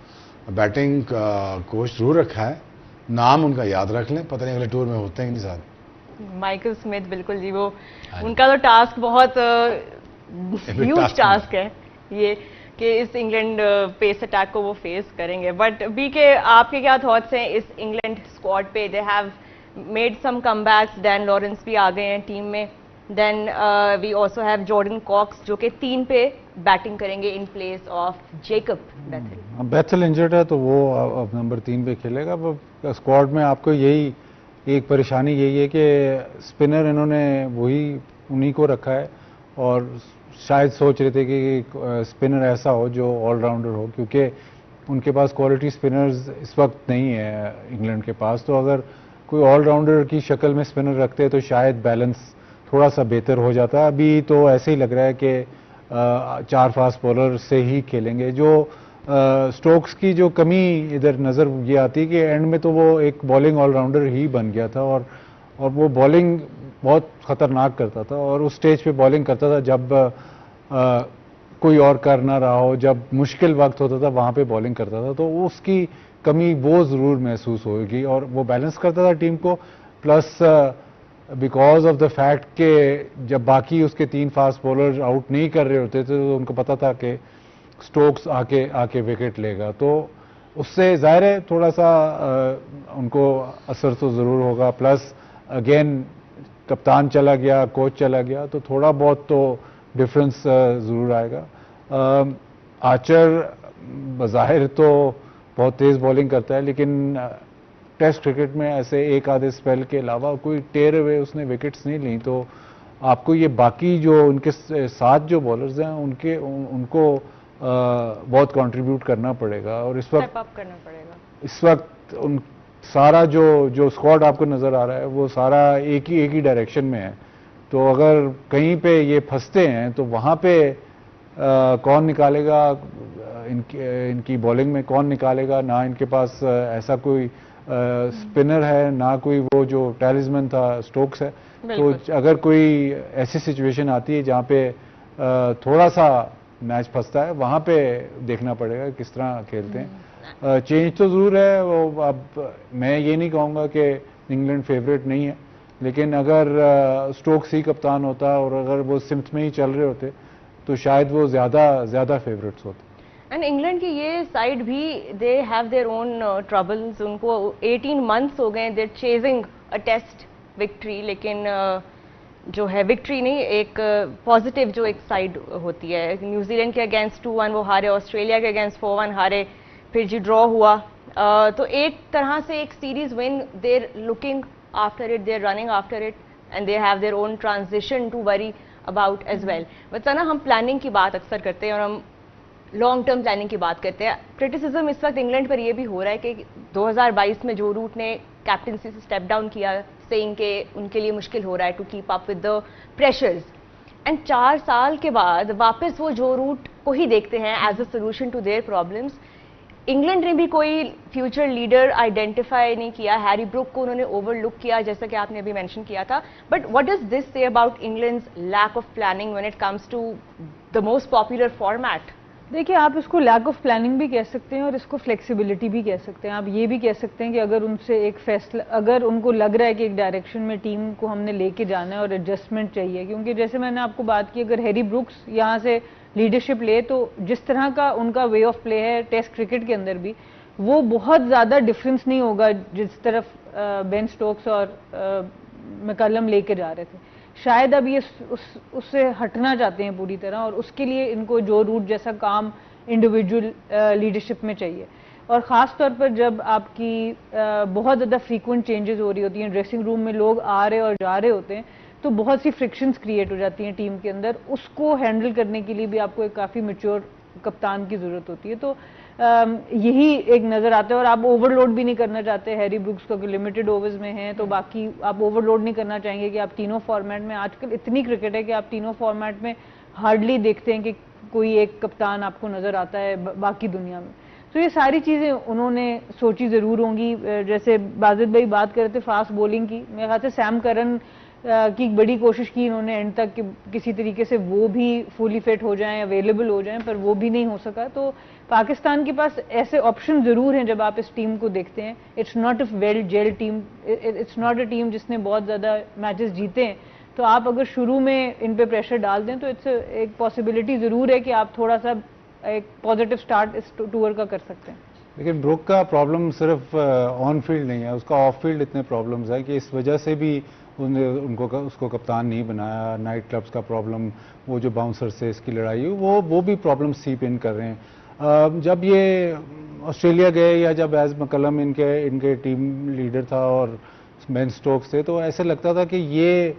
Batting coach जरूर रखा है, नाम उनका याद रख लें, पता नहीं अगले टूर में होते हैं कि नहीं साथ. माइकल स्मिथ, बिल्कुल जी, वो उनका तो टास्क बहुत ह्यूज टास्क है ये कि इस इंग्लैंड पेस अटैक को वो फेस करेंगे. बट बी के आपके क्या थॉट्स हैं इस इंग्लैंड स्क्वाड पे? They have made some comebacks, Dan Lawrence भी आ गए हैं टीम में, then we also have Jordan Cox जो कि 3 पे बैटिंग करेंगे in place of Jacob Bethell. Bethell injured है तो वो अब नंबर 3 पे खेलेगा. स्क्वाड में आपको यही एक परेशानी यही है कि स्पिनर इन्होंने उन्हीं को रखा है, और शायद सोच रहे थे कि स्पिनर ऐसा हो जो ऑलराउंडर हो, क्योंकि उनके पास क्वालिटी स्पिनर्स इस वक्त नहीं है इंग्लैंड के पास. तो अगर कोई ऑलराउंडर की शक्ल में स्पिनर रखते हैं तो शायद बैलेंस थोड़ा सा बेहतर हो जाता. अभी तो ऐसे ही लग रहा है कि 4 फास्ट बॉलर से ही खेलेंगे. जो स्टोक्स की जो कमी इधर नज़र ये आती है कि एंड में तो वो एक बॉलिंग ऑलराउंडर ही बन गया था, और वो बॉलिंग बहुत ख़तरनाक करता था, और उस स्टेज पे बॉलिंग करता था जब कोई और कर ना रहा हो, जब मुश्किल वक्त होता था वहाँ पे बॉलिंग करता था. तो उसकी कमी वो ज़रूर महसूस होगी, और वो बैलेंस करता था टीम को. Plus because of the fact कि जब बाकी उसके 3 फास्ट बॉलर आउट नहीं कर रहे होते थे तो उनको पता था कि स्टोक्स आके विकेट लेगा. तो उससे ज़ाहिर है थोड़ा सा उनको असर तो ज़रूर होगा. प्लस अगेन कप्तान चला गया, कोच चला गया, तो थोड़ा बहुत तो डिफरेंस ज़रूर आएगा. आर्चर बज़ाहिर तो बहुत तेज़ बॉलिंग करता है, लेकिन टेस्ट क्रिकेट में ऐसे एक आधे स्पेल के अलावा कोई टेर हुए उसने विकेट्स नहीं ली. तो आपको ये बाकी जो उनके साथ जो बॉलर्स हैं उनको बहुत कंट्रीब्यूट करना पड़ेगा. और इस वक्त उन सारा जो स्क्वाड आपको नज़र आ रहा है वो सारा एक ही डायरेक्शन में है. तो अगर कहीं पे ये फंसते हैं तो वहाँ पे कौन निकालेगा इनकी बॉलिंग में, कौन निकालेगा? ना इनके पास ऐसा कोई स्पिनर है, ना कोई वो जो टैलिस्मैन था स्टोक्स है. तो अगर कोई ऐसी सिचुएशन आती है जहाँ पे थोड़ा सा मैच फंसता है, वहाँ पे देखना पड़ेगा किस तरह खेलते हैं. चेंज तो ज़रूर है. वो अब मैं ये नहीं कहूँगा कि इंग्लैंड फेवरेट नहीं है, लेकिन अगर स्टोक्स ही कप्तान होता और अगर वो सिम्थ में ही चल रहे होते तो शायद वो ज़्यादा फेवरेट्स होते. एंड इंग्लैंड की ये साइड भी दे हैव देयर ओन ट्रबल्स. उनको 18 मंथ्स हो गए देर चेजिंग अ टेस्ट विक्ट्री, लेकिन जो है विक्ट्री नहीं, एक पॉजिटिव जो एक साइड होती है. न्यूजीलैंड के अगेंस्ट 2-1 वो हारे, ऑस्ट्रेलिया के अगेंस्ट 4-1 हारे, फिर जी ड्रॉ हुआ. तो एक तरह से एक series win, they're looking after it, they're running after it, and they have their own transition to worry about as well. But ना हम प्लानिंग की बात अक्सर करते हैं और हम लॉन्ग टर्म प्लानिंग की बात करते हैं. क्रिटिसिज्म इस वक्त इंग्लैंड पर यह भी हो रहा है कि 2022 में जो रूट ने कैप्टनसी से स्टेप डाउन किया, सेइंग कि उनके लिए मुश्किल हो रहा है to keep up with the pressures, and 4 साल के बाद वापस वो जो रूट को ही देखते हैं as a solution to their problems. England ने भी कोई फ्यूचर लीडर आइडेंटिफाई नहीं किया, हैरी ब्रूक को उन्होंने ओवरलुक किया जैसा कि आपने अभी मेंशन किया था, but what does this say about England's lack of planning when it comes to the most popular format? देखिए, आप इसको लैक ऑफ प्लानिंग भी कह सकते हैं और इसको फ्लेक्सिबिलिटी भी कह सकते हैं। आप ये भी कह सकते हैं कि अगर उनसे एक फैसला, अगर उनको लग रहा है कि एक डायरेक्शन में टीम को हमने लेके जाना है और एडजस्टमेंट चाहिए, क्योंकि जैसे मैंने आपको बात की, अगर हैरी ब्रुक्स यहाँ से लीडरशिप ले तो जिस तरह का उनका वे ऑफ प्ले है टेस्ट क्रिकेट के अंदर भी, वो बहुत ज़्यादा डिफरेंस नहीं होगा जिस तरफ बेन स्टोक्स और मैकलम लेके जा रहे थे। शायद अब ये उससे हटना चाहते हैं पूरी तरह, और उसके लिए इनको जो रूट जैसा काम इंडिविजुअल लीडरशिप में चाहिए। और ख़ास तौर पर जब आपकी बहुत ज़्यादा फ्रीक्वेंट चेंजेस हो रही होती हैं, ड्रेसिंग रूम में लोग आ रहे और जा रहे होते हैं, तो बहुत सी फ्रिक्शंस क्रिएट हो जाती हैं टीम के अंदर। उसको हैंडल करने के लिए भी आपको एक काफ़ी मैच्योर कप्तान की ज़रूरत होती है। तो यही एक नज़र आता है। और आप ओवरलोड भी नहीं करना चाहते हैरी ब्रुक्स को, लिमिटेड ओवर्स में हैं, तो बाकी आप ओवरलोड नहीं करना चाहेंगे कि आप तीनों फॉर्मेट में, आजकल इतनी क्रिकेट है कि आप तीनों फॉर्मेट में हार्डली देखते हैं कि कोई एक कप्तान आपको नज़र आता है बाकी दुनिया में। तो ये सारी चीज़ें उन्होंने सोची ज़रूर होंगी। जैसे बाजिद भाई बात कर रहे थे फास्ट बॉलिंग की, मेरे ख्याल से सैम करन की बड़ी कोशिश की इन्होंने एंड तक कि किसी तरीके से वो भी फुली फिट हो जाएं, अवेलेबल हो जाएं, पर वो भी नहीं हो सका। तो पाकिस्तान के पास ऐसे ऑप्शन ज़रूर हैं जब आप इस टीम को देखते हैं। It's not a well gel team, it's not a team जिसने बहुत ज़्यादा मैचेस जीते हैं। तो आप अगर शुरू में इन पे प्रेशर डाल दें तो इट्स एक पॉसिबिलिटी ज़रूर है कि आप थोड़ा सा एक पॉजिटिव स्टार्ट इस टूर का कर सकते हैं। लेकिन ब्रुक का प्रॉब्लम सिर्फ ऑन फील्ड नहीं है, उसका ऑफ फील्ड इतने प्रॉब्लम्स हैं कि इस वजह से भी उसको कप्तान नहीं बनाया। नाइट क्लब्स का प्रॉब्लम, वो जो बाउंसर से इसकी लड़ाई हुई, वो भी प्रॉब्लम सीप इन कर रहे हैं। जब ये ऑस्ट्रेलिया गए या जब एज मैकलम इनके टीम लीडर था और बेन स्टोक्स थे, तो ऐसे लगता था कि ये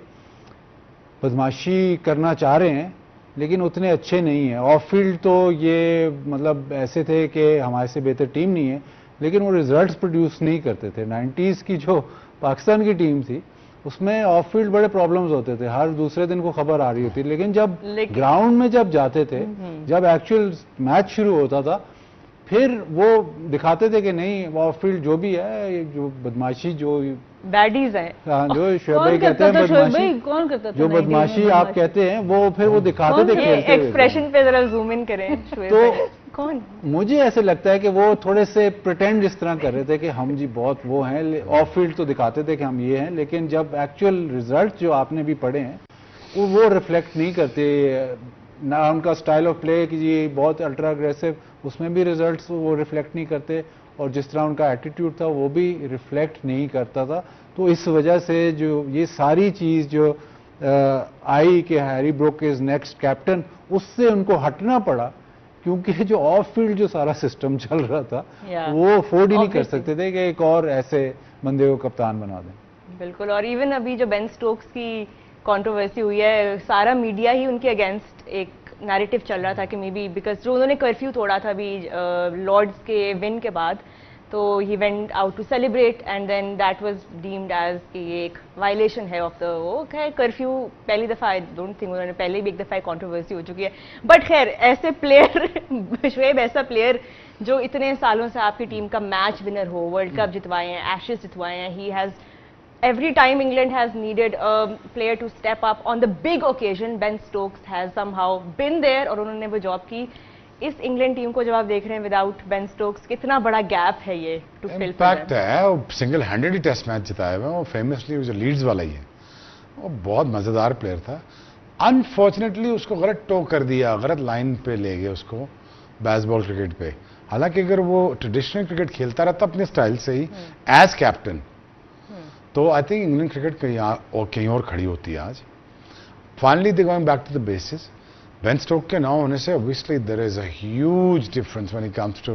बदमाशी करना चाह रहे हैं लेकिन उतने अच्छे नहीं है। ऑफ फील्ड तो ये मतलब ऐसे थे कि हमारे से बेहतर टीम नहीं है, लेकिन वो रिजल्ट्स प्रोड्यूस नहीं करते थे। 90s की जो पाकिस्तान की टीम थी उसमें ऑफ फील्ड बड़े प्रॉब्लम्स होते थे, हर दूसरे दिन को खबर आ रही होती, लेकिन जब ग्राउंड में जब जाते थे, जब एक्चुअल मैच शुरू होता था, फिर वो दिखाते थे कि नहीं, ऑफ फील्ड जो भी है, जो बदमाशी, जो बैडीज है, जो शोएब भाई कहते हैं बदमाशी, कौन करता था जो बदमाशी आप कहते हैं, वो फिर वो दिखाते थे खेलते हुए। एक्सप्रेशन पे जरा जूम इन करें शोएब भाई। कौन? मुझे ऐसे लगता है कि वो थोड़े से प्रिटेंड इस तरह कर रहे थे कि हम जी बहुत वो हैं, ऑफ फील्ड तो दिखाते थे कि हम ये हैं, लेकिन जब एक्चुअल रिजल्ट जो आपने भी पढ़े हैं वो रिफ्लेक्ट नहीं करते ना। उनका स्टाइल ऑफ प्ले कि जी बहुत अल्ट्रा अग्रेसिव, उसमें भी रिजल्ट्स वो रिफ्लेक्ट नहीं करते, और जिस तरह उनका एटीट्यूड था वो भी रिफ्लेक्ट नहीं करता था। तो इस वजह से जो ये सारी चीज़ जो आई कि Harry Brook is next captain, उससे उनको हटना पड़ा, क्योंकि जो ऑफ फील्ड जो सारा सिस्टम चल रहा था वो अफोर्ड ही नहीं कर सकते थे कि एक और ऐसे बंदे को कप्तान बना दें। बिल्कुल। और इवन अभी जो बेन स्टोक्स की कंट्रोवर्सी हुई है, सारा मीडिया ही उनके अगेंस्ट एक नैरेटिव चल रहा था कि मे बी बिकॉज जो उन्होंने कर्फ्यू तोड़ा था अभी लॉर्ड्स के विन के बाद, तो he went out to celebrate and then that was deemed as कि ये एक वायलेशन है ऑफ द वो खैर कर्फ्यू। पहली दफ़ा आई डोंट थिंक, उन्होंने पहले भी एक दफ़ा कंट्रोवर्सी हो चुकी है, बट खैर ऐसे प्लेयर शोएब ऐसा प्लेयर जो इतने सालों से आपकी टीम का मैच विनर हो, वर्ल्ड कप जितवाए हैं, एशेज जितवाए हैं, he has every time England has needed a player to step up on the big occasion, Ben Stokes has somehow been there और उन्होंने वो जॉब की। इस इंग्लैंड टीम को जब आप देख रहे हैं विदाउट बेन स्टोक्स, कितना बड़ा गैप है ये टू फिल। इम्पैक्ट है, वो सिंगल हैंडेड ही टेस्ट मैच जिताए हुए, वो फेमसली जो लीड्स वाला ही है, वो बहुत मजेदार प्लेयर था। अनफॉर्चुनेटली उसको गलत टो कर दिया, गलत लाइन पे ले गए उसको बेसबॉल क्रिकेट पे। हालांकि अगर वो ट्रेडिशनल क्रिकेट खेलता रहता अपने स्टाइल से ही एज कैप्टन, तो आई थिंक इंग्लैंड क्रिकेट कहीं और खड़ी होती है आज। Finally they going back to the basics. Ben Stokes के ना होने से obviously there is a huge difference when it comes to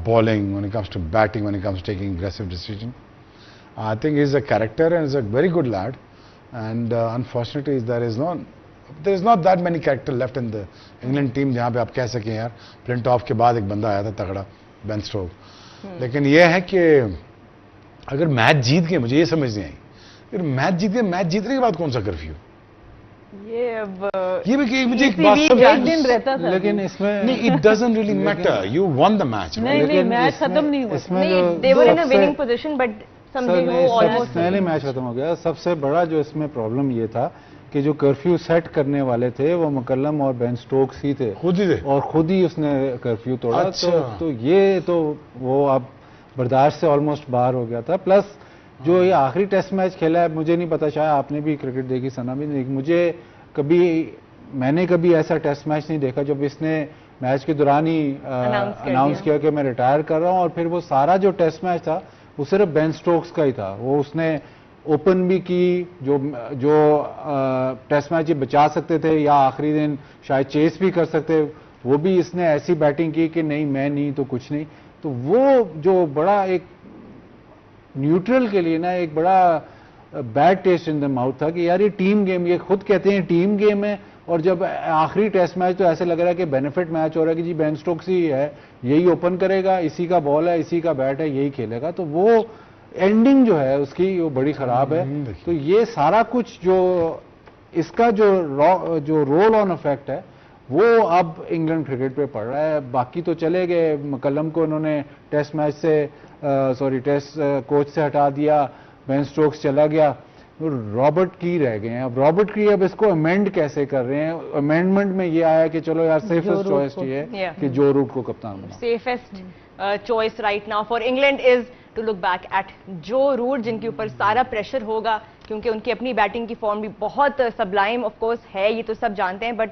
bowling, when it comes to batting, when it comes to taking aggressive decision. I think is a character and is a very good lad, and unfortunately there is not that many character left in the England team जहां पे आप कह सकें यार Flintoff के बाद एक बंदा आया था तगड़ा, बेन स्टोक। लेकिन यह है कि अगर मैच जीत गए, मुझे ये समझ नहीं आई, अगर मैच जीत गए, मैच जीतने के बाद कौन सा कर्फ्यू? ये अब ये भी मुझे एक इसी बात वीक समझ एक दिन रहता था। लेकिन इसमें नहीं, it doesn't really matter, you one the match. नहीं नहीं, लेकिन मैच इसमें- खत्म नहीं हुआ। इसमें नहीं, जो they were in a सबसे- winning position but sir somehow नहीं, almost पहले मैच खत्म हो गया। सबसे बड़ा जो इसमें प्रॉब्लम ये था कि जो कर्फ्यू सेट करने वाले थे वो मकल्लम और बेन स्टोक्स ही थे, खुद ही थे। और खुद ही उसने कर्फ्यू तोड़ा। अच्छा। तो ये तो वो अब बर्दाश्त से ऑलमोस्ट बाहर हो गया था। प्लस जो ये आखिरी टेस्ट मैच खेला है, मुझे नहीं पता, शायद आपने भी क्रिकेट देखी, सना भी नहीं, मैंने कभी ऐसा टेस्ट मैच नहीं देखा जब इसने मैच के दौरान ही अनाउंस किया कि मैं रिटायर कर रहा हूं, और फिर वो सारा जो टेस्ट मैच था वो सिर्फ बेन स्टोक्स का ही था। वो उसने ओपन भी की, जो टेस्ट मैच ये बचा सकते थे या आखिरी दिन शायद चेस भी कर सकते, वो भी इसने ऐसी बैटिंग की कि नहीं मैं नहीं तो कुछ नहीं। तो वो जो बड़ा एक न्यूट्रल के लिए ना एक बड़ा bad taste in the mouth था कि यार ये टीम गेम, ये खुद कहते हैं टीम गेम है, और जब आखिरी टेस्ट मैच तो ऐसे लग रहा है कि बेनिफिट मैच हो रहा है कि जी बेन स्टोक्स ही है, यही ओपन करेगा, इसी का बॉल है, इसी का बैट है, यही खेलेगा। तो वो एंडिंग जो है उसकी वो बड़ी खराब है। तो ये सारा कुछ जो इसका जो रोल ऑन इफेक्ट है वो अब इंग्लैंड क्रिकेट पे पड़ रहा है। बाकी तो चले गए, मकल्लम को उन्होंने टेस्ट मैच से टेस्ट कोच से हटा दिया, बेन स्टोक्स चला गया, तो रॉबर्ट की रह गए हैं। अब रॉबर्ट की अब इसको अमेंड कैसे कर रहे हैं? अमेंडमेंट में ये आया कि चलो यार सेफेस्ट चॉइस ये है कि जो रूट को कप्तान बना। safest choice right now for England is to look back at जो रूट, जिनके ऊपर सारा प्रेशर होगा क्योंकि उनकी अपनी बैटिंग की फॉर्म भी बहुत सबलाइम ऑफ कोर्स है, ये तो सब जानते हैं, बट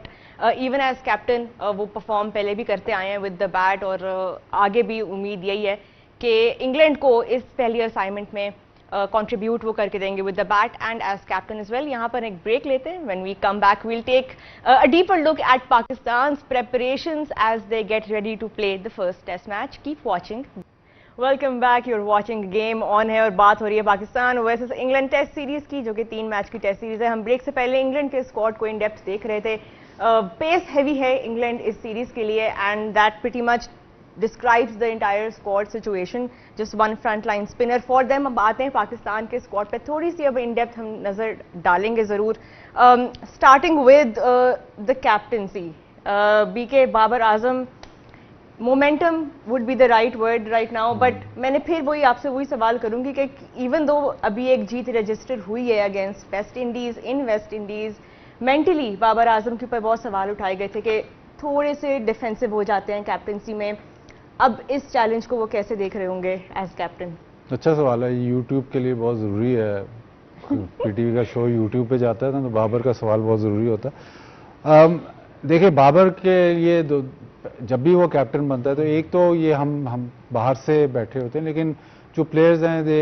इवन एज कैप्टन वो परफॉर्म पहले भी करते आए हैं विद द बैट, और आगे भी उम्मीद यही है कि इंग्लैंड को इस पहली असाइनमेंट में कंट्रीब्यूट वो करके देंगे with the bat and as captain as well. यहाँ पर एक ब्रेक लेते हैं। When we come back we'll take a deeper look at Pakistan's preparations as they get ready to play the first test match. Keep watching. Welcome back, you're watching game on है और बात हो रही है Pakistan versus England test series की, जो कि 3 match की टेस्ट सीरीज है। हम ब्रेक से पहले इंग्लैंड के स्क्वाड को इन डेप्थ देख रहे थे। पेस हैवी है इंग्लैंड इस सीरीज के लिए and that pretty much describes the entire squad situation, just one front line spinner for them। अब आते हैं पाकिस्तान के स्क्वाड पे, थोड़ी सी अब इन डेप्थ हम नजर डालेंगे जरूर। स्टार्टिंग विद द कैप्टनसी, बीके Babar Azam, momentum would be the right word right now, but मैंने फिर वही आपसे वही सवाल करूंगी कि इवन दो अभी एक जीत रजिस्टर हुई है अगेंस्ट वेस्ट इंडीज इन West Indies, mentally Babar Azam के ऊपर बहुत सवाल उठाए गए थे कि थोड़े से डिफेंसिव हो जाते हैं कैप्टनसी में। अब इस चैलेंज को वो कैसे देख रहे होंगे एज कैप्टन? अच्छा सवाल है, यूट्यूब के लिए बहुत ज़रूरी है। पीटीवी का शो यूट्यूब पे जाता है ना, तो बाबर का सवाल बहुत ज़रूरी होता है। देखिए बाबर के लिए जब भी वो कैप्टन बनता है तो एक तो ये हम बाहर से बैठे होते हैं, लेकिन जो प्लेयर्स हैं they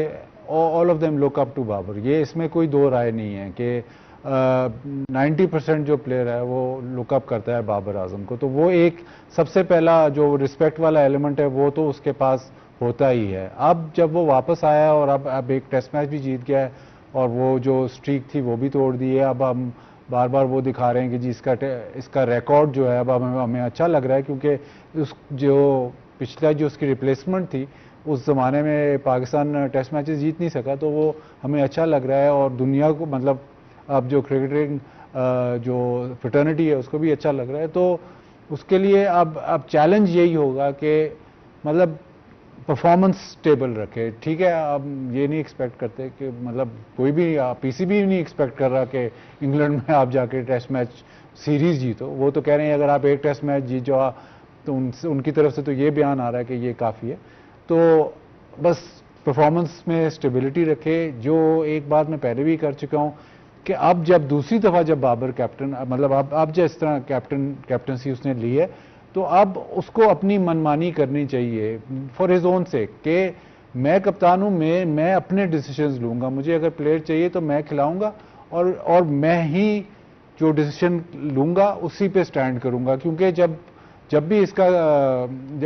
all of them look up to Babar. ये इसमें कोई दो राय नहीं है कि 90% जो प्लेयर है वो लुकअप करता है बाबर आजम को। तो वो एक सबसे पहला जो रिस्पेक्ट वाला एलिमेंट है वो तो उसके पास होता ही है। अब जब वो वापस आया और अब एक टेस्ट मैच भी जीत गया है और वो जो स्ट्रीक थी वो भी तोड़ दी है, अब हम बार बार वो दिखा रहे हैं कि जी इसका रिकॉर्ड जो है अब हमें अच्छा लग रहा है, क्योंकि उस जो पिछला जो उसकी रिप्लेसमेंट थी उस ज़माने में पाकिस्तान टेस्ट मैचेस जीत नहीं सका, तो वो हमें अच्छा लग रहा है और दुनिया को मतलब अब जो क्रिकेटिंग जो फ्रेटर्निटी है उसको भी अच्छा लग रहा है। तो उसके लिए अब चैलेंज यही होगा कि मतलब परफॉर्मेंस स्टेबल रखे। ठीक है, अब ये नहीं एक्सपेक्ट करते कि मतलब कोई भी पीसीबी नहीं एक्सपेक्ट कर रहा कि इंग्लैंड में आप जाके टेस्ट मैच सीरीज जीतो। वो तो कह रहे हैं अगर आप एक टेस्ट मैच जीत जाओ तो उनकी तरफ से तो ये बयान आ रहा है कि ये काफ़ी है। तो बस परफॉर्मेंस में स्टेबिलिटी रखे। जो एक बात मैं पहले भी कर चुका हूँ कि अब जब दूसरी दफ़ा जब बाबर कैप्टन मतलब अब जिस तरह कैप्टनसी उसने ली है तो अब उसको अपनी मनमानी करनी चाहिए फॉर हिज ओन सेक कि मैं कप्तान हूँ, मैं अपने डिसीजंस लूँगा, मुझे अगर प्लेयर चाहिए तो मैं खिलाऊँगा और मैं ही जो डिसीजन लूँगा उसी पे स्टैंड करूँगा। क्योंकि जब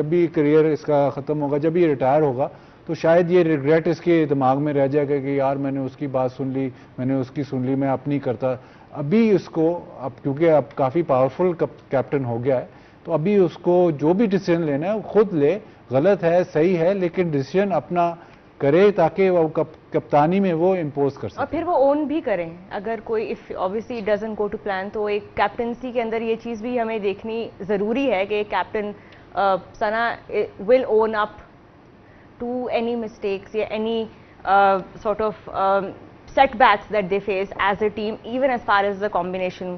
भी करियर इसका ख़त्म होगा, जब भी रिटायर होगा तो शायद ये रिग्रेट इसके दिमाग में रह जाएगा कि यार मैंने उसकी बात सुन ली, मैंने उसकी सुन ली, मैं अपनी करता। अभी उसको अब क्योंकि अब काफ़ी पावरफुल कैप्टन हो गया है तो अभी उसको जो भी डिसीजन लेना है वो खुद ले, गलत है सही है लेकिन डिसीजन अपना करे ताकि वो कप्तानी में वो इम्पोज कर और सके। फिर वो ओन भी करें अगर कोई if obviously it doesn't go to plan, तो एक कैप्टनसी के अंदर ये चीज़ भी हमें देखनी ज़रूरी है कि कैप्टन सना will own up to any mistakes या any sort of setbacks that they face as a team, even as far as the combination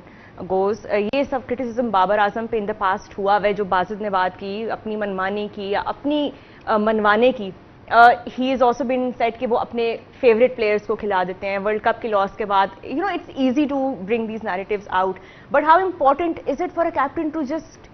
goes. ये सब criticism बाबर आजम पे in the past हुआ है, जो बाजिद ने बात की अपनी मनमानी की या अपनी मनवाने की. He has also been said कि वो अपने favorite players को खिला देते हैं वर्ल्ड कप की लॉस के बाद. You know, it's easy to bring these narratives out, but how important is it for a captain to just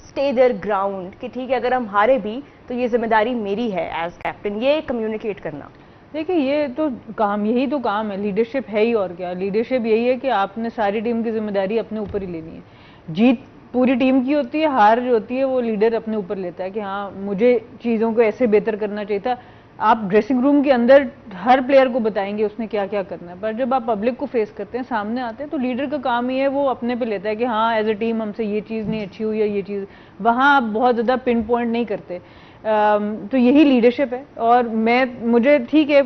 stay their ground कि ठीक है अगर हम हारे भी तो ये जिम्मेदारी मेरी है एज कैप्टन, ये कम्युनिकेट करना. देखिए ये तो काम, यही तो काम है, लीडरशिप है ही. और क्या लीडरशिप यही है कि आपने सारी टीम की जिम्मेदारी अपने ऊपर ही लेनी है. जीत पूरी टीम की होती है, हार जो होती है वो लीडर अपने ऊपर लेता है कि हाँ मुझे चीज़ों को ऐसे बेहतर करना चाहिए था. आप ड्रेसिंग रूम के अंदर हर प्लेयर को बताएंगे उसने क्या क्या करना है, पर जब आप पब्लिक को फेस करते हैं, सामने आते हैं, तो लीडर का काम ही है वो अपने पे लेता है कि हाँ एज ए टीम हमसे ये चीज़ नहीं अच्छी हुई है, ये चीज़. वहाँ आप बहुत ज़्यादा पिन पॉइंट नहीं करते. तो यही लीडरशिप है. और मुझे ठीक है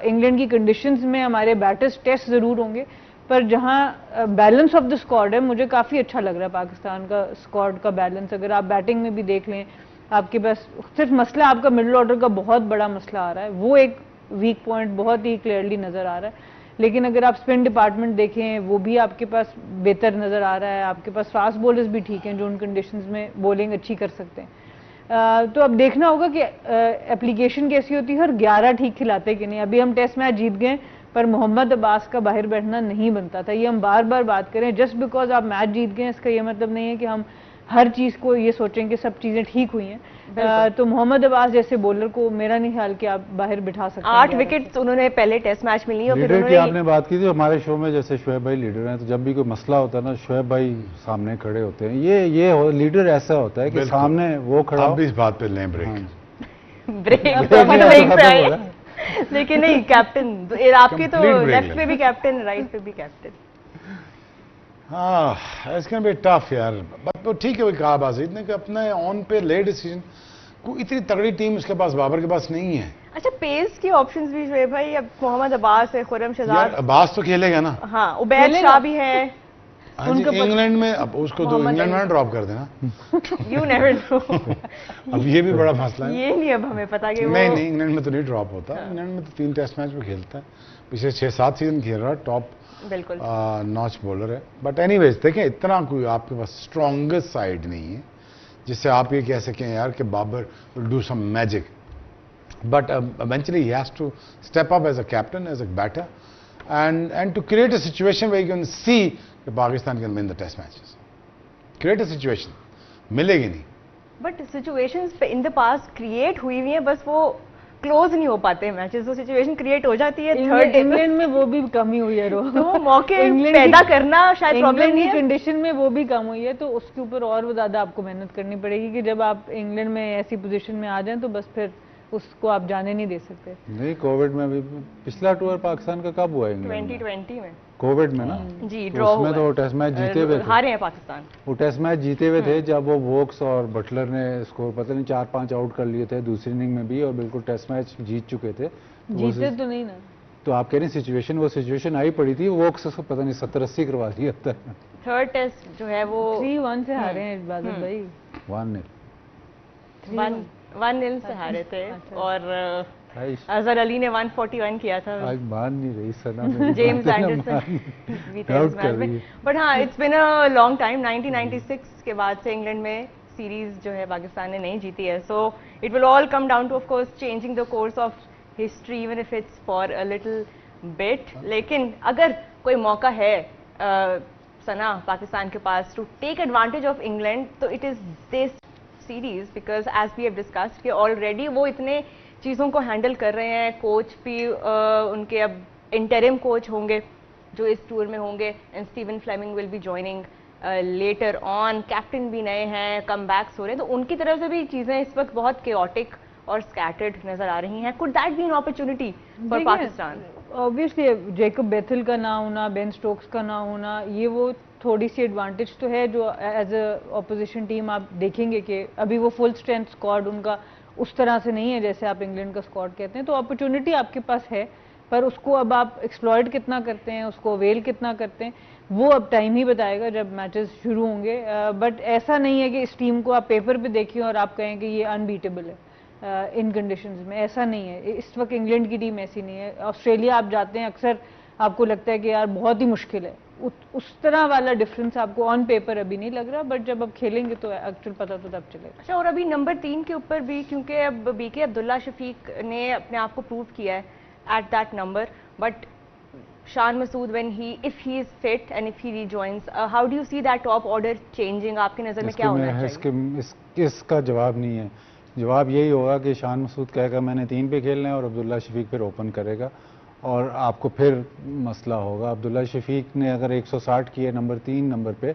इंग्लैंड की कंडीशंस में हमारे बैटर्स टेस्ट ज़रूर होंगे, पर जहाँ बैलेंस ऑफ द स्क्वाड है मुझे काफ़ी अच्छा लग रहा है पाकिस्तान का स्क्वाड का बैलेंस. अगर आप बैटिंग में भी देख लें, आपके पास सिर्फ मसला आपका मिडिल ऑर्डर का बहुत बड़ा मसला आ रहा है, वो एक वीक पॉइंट बहुत ही क्लियरली नज़र आ रहा है. लेकिन अगर आप स्पिन डिपार्टमेंट देखें वो भी आपके पास बेहतर नज़र आ रहा है. आपके पास फास्ट बॉलर्स भी ठीक हैं जो उन कंडीशंस में बॉलिंग अच्छी कर सकते हैं. तो अब देखना होगा कि एप्लीकेशन कैसी होती है और 11 ठीक खिलाते कि नहीं. अभी हम टेस्ट मैच जीत गए, पर मोहम्मद अब्बास का बाहर बैठना नहीं बनता था. ये हम बार बार बात करें. जस्ट बिकॉज आप मैच जीत गए इसका ये मतलब नहीं है कि हम हर चीज़ को ये सोचें कि सब चीज़ें ठीक हुई हैं. तो मोहम्मद अब्बास जैसे बॉलर को मेरा नहीं ख्याल कि आप बाहर बिठा सकते हैं. 8 विकेट उन्होंने पहले टेस्ट मैच में ली. और फिर लीडर की आपने बात की थी हमारे शो में, जैसे शोएब भाई लीडर हैं, तो जब भी कोई मसला होता है ना शोएब भाई सामने खड़े होते हैं. ये लीडर ऐसा होता है कि सामने वो खड़ा. अब भी इस बात पे लें ब्रेक. ब्रेक लेकिन नहीं कैप्टन आपकी तो लेफ्ट पे भी कैप्टन, राइट पे भी कैप्टन. हाँ इट्स कैन बी टफ यार, बट तो ठीक है. वो कहा बाजिद ने कि अपने ऑन पे ले डिसीजन. कोई इतनी तगड़ी टीम उसके पास बाबर के पास नहीं है. अच्छा पेस की ऑप्शंस भी जो है भाई, अब मोहम्मद अब्बास है, खुर्रम शहजाद, अब्बास तो खेलेगा ना. हाँ उबैद शाह भी है. हाँ जी, इंग्लैंड में अब उसको तो इंग्लैंड में ड्रॉप कर देना. You never know. अब ये भी बड़ा मसला है. ये नहीं अब हमें पता कि नहीं नहीं इंग्लैंड में तो नहीं ड्रॉप होता. इंग्लैंड में तो 3 टेस्ट मैच में खेलता है, पिछले 6-7 सीजन खेल रहा है, टॉप बिल्कुल नॉच बॉलर है. बट एनीवेज देखें इतना कोई आपके पास स्ट्रॉन्गेस्ट साइड नहीं है जिससे आप ये कह सकें यार कि Babar will do some magic. But eventually he has to step up as a captain, as a batter, and to create a situation where you can see कि Pakistan can win the test matches. Create a situation. मिलेगी नहीं. But situations in the past create हुई हुई हैं, बस वो close नहीं हो पाते मैचेस. वो सिचुएशन क्रिएट हो जाती है. थर्ड इंग्लैंड में वो भी कमी हुई है. तो मौके पैदा करना शायद प्रॉब्लम नहीं है. कंडीशन में वो भी कम हुई है, तो उसके ऊपर और ज्यादा आपको मेहनत करनी पड़ेगी कि जब आप इंग्लैंड में ऐसी पोजीशन में आ जाएं तो बस फिर उसको आप जाने नहीं दे सकते. नहीं कोविड में भी पिछला टूर पाकिस्तान का कब हुआ इंग्लैंड 2020 में कोविड में ना जी तो ड्रॉ उसमें तो टेस्ट मैच जीते हुए थे. हारे हैं पाकिस्तान. वो टेस्ट मैच जीते हुए थे जब वो वोक्स और बटलर ने स्कोर पता नहीं 4-5 आउट कर लिए थे दूसरी इनिंग में भी, और बिल्कुल टेस्ट मैच जीत चुके थे. जीते तो नहीं ना. तो आप कह रहे सिचुएशन, वो सिचुएशन आई पड़ी थी. वोक्स उसको पता नहीं 70-80 करवा दिया था. थर्ड टेस्ट जो है वो 3-1 से हारे हैं बादल भाई. 1-0 1-0 से हारे थे. और अजहर अली ने 141 किया था. आज मान नहीं रही सना. जेम्स एंडरसन भी थे इस मैच में. बट हाँ it's been a long time. 1996 के बाद से इंग्लैंड में सीरीज जो है पाकिस्तान ने नहीं जीती है. So it will all come down to of course changing the course of history even if it's for a little bit. लेकिन अगर कोई मौका है सना पाकिस्तान के पास to take advantage of England, तो it is this series, because as we have discussed कि already वो इतने चीज़ों को हैंडल कर रहे हैं. कोच भी उनके अब इंटरिम कोच होंगे जो इस टूर में होंगे, and Stephen Fleming will be joining later on. Captain भी नए हैं, कम बैक्स हो रहे हैं, तो उनकी तरफ से भी चीज़ें इस वक्त बहुत केओटिक और स्कैटर्ड नजर आ रही हैं. Could that be an opportunity for Pakistan? Obviously Jacob Bethell का ना होना, बेन स्टोक्स का ना होना, ये वो थोड़ी सी एडवांटेज तो है जो एज अ ऑपोजिशन टीम आप देखेंगे कि अभी वो फुल स्ट्रेंथ स्क्वाड उनका उस तरह से नहीं है जैसे आप इंग्लैंड का स्क्वाड कहते हैं। तो अपॉर्चुनिटी आपके पास है, पर उसको अब आप एक्सप्लॉइट कितना करते हैं, उसको अवेल कितना करते हैं, वो अब टाइम ही बताएगा जब मैचेस शुरू होंगे। बट ऐसा नहीं है कि इस टीम को आप पेपर पे देखिए और आप कहें कि ये अनबीटेबल है इन कंडीशंस में, ऐसा नहीं है। इस वक्त इंग्लैंड की टीम ऐसी नहीं है। ऑस्ट्रेलिया आप जाते हैं अक्सर आपको लगता है कि यार बहुत ही मुश्किल है, उस तरह वाला डिफरेंस आपको ऑन पेपर अभी नहीं लग रहा, बट जब अब खेलेंगे तो एक्चुअल पता तो तब चलेगा। अच्छा, और अभी नंबर 3 के ऊपर भी, क्योंकि अब बीके अब्दुल्ला शफीक ने अपने आप को प्रूव किया है at that number, but Shan Masood when if he is fit and if he rejoins, how do you see that top order changing? आपकी नज़र में क्या होना चाहिए? इसका जवाब नहीं है। जवाब यही होगा कि शान मसूद कहेगा मैंने 3 पे खेलना है और अब्दुल्ला शफीक फिर ओपन करेगा और आपको फिर मसला होगा। अब्दुल्ला शफीक ने अगर 160 किए नंबर 3 नंबर पे,